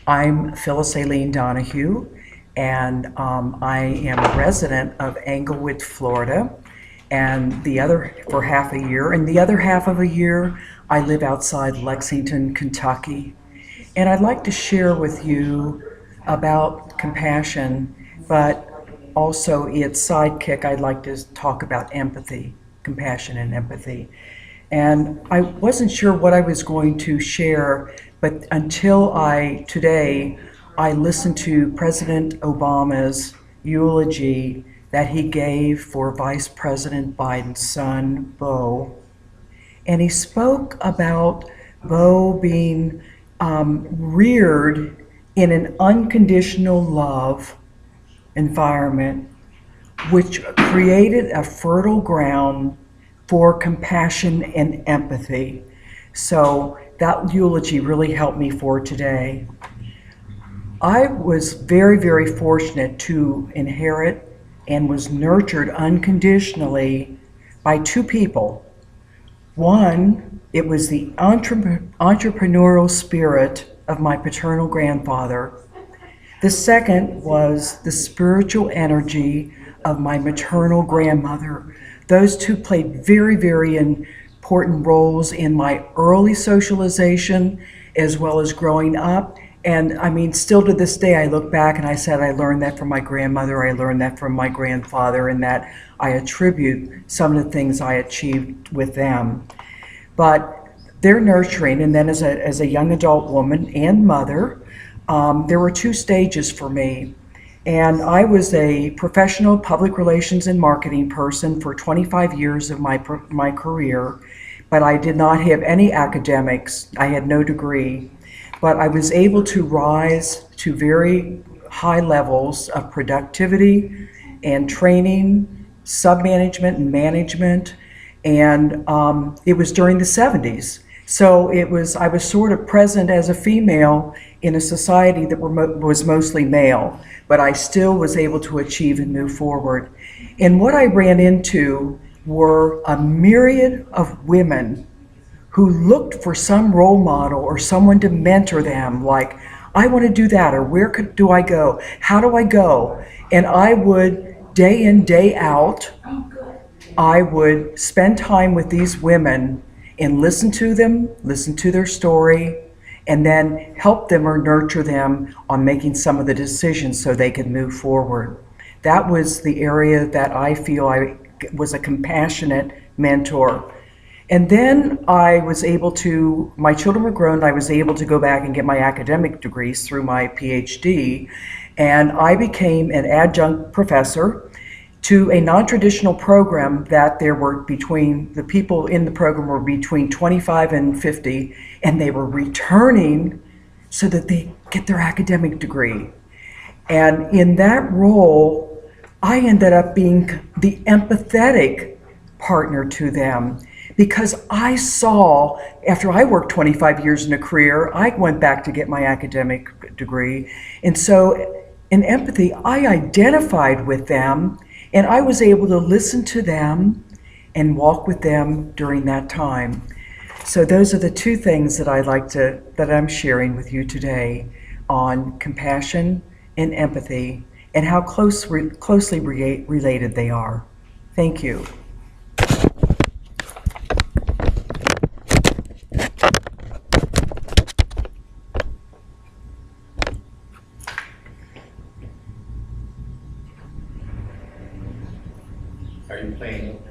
I'm Phyllis Aileen Donahue, and I am a resident of Englewood, Florida, and the other for half a year. And the other half of a year, I live outside Lexington, Kentucky. And I'd like to share with you about compassion, but also its sidekick, I'd like to talk about empathy, compassion and empathy. And I wasn't sure what I was going to share, but until today, I listened to President Obama's eulogy that he gave for Vice President Biden's son, Beau. And he spoke about Beau being reared in an unconditional love environment, which created a fertile ground for compassion and empathy. So that eulogy really helped me for today. I was very, very fortunate to inherit and was nurtured unconditionally by two people. One, it was the entrepreneurial spirit of my paternal grandfather. The second was the spiritual energy of my maternal grandmother. Those two played very, very important roles in my early socialization as well as growing up. And I mean, still to this day, I look back and I said, I learned that from my grandmother, I learned that from my grandfather, and that I attribute some of the things I achieved with them. But they're nurturing, and then as a young adult woman and mother, there were two stages for me. And I was a professional public relations and marketing person for 25 years of my career, but I did not have any academics. I had no degree, but I was able to rise to very high levels of productivity and training, sub-management and management, and it was during the 70s. So I was sort of present as a female in a society that was mostly male, but I still was able to achieve and move forward. And what I ran into were a myriad of women who looked for some role model or someone to mentor them, like, I want to do that, or do I go? How do I go? And I would, day in, day out, I would spend time with these women and listen to them, listen to their story, and then help them or nurture them on making some of the decisions so they could move forward. That was the area that I feel I was a compassionate mentor. And then my children were grown, I was able to go back and get my academic degrees through my PhD, and I became an adjunct professor to a non-traditional program that the people in the program were between 25 and 50, and they were returning so that they get their academic degree. And in that role, I ended up being the empathetic partner to them, because I saw, after I worked 25 years in a career, I went back to get my academic degree. And so in empathy, I identified with them, and I was able to listen to them and walk with them during that time. So those are the two things that that I'm sharing with you today on compassion and empathy and how closely related they are. Thank you. Are you playing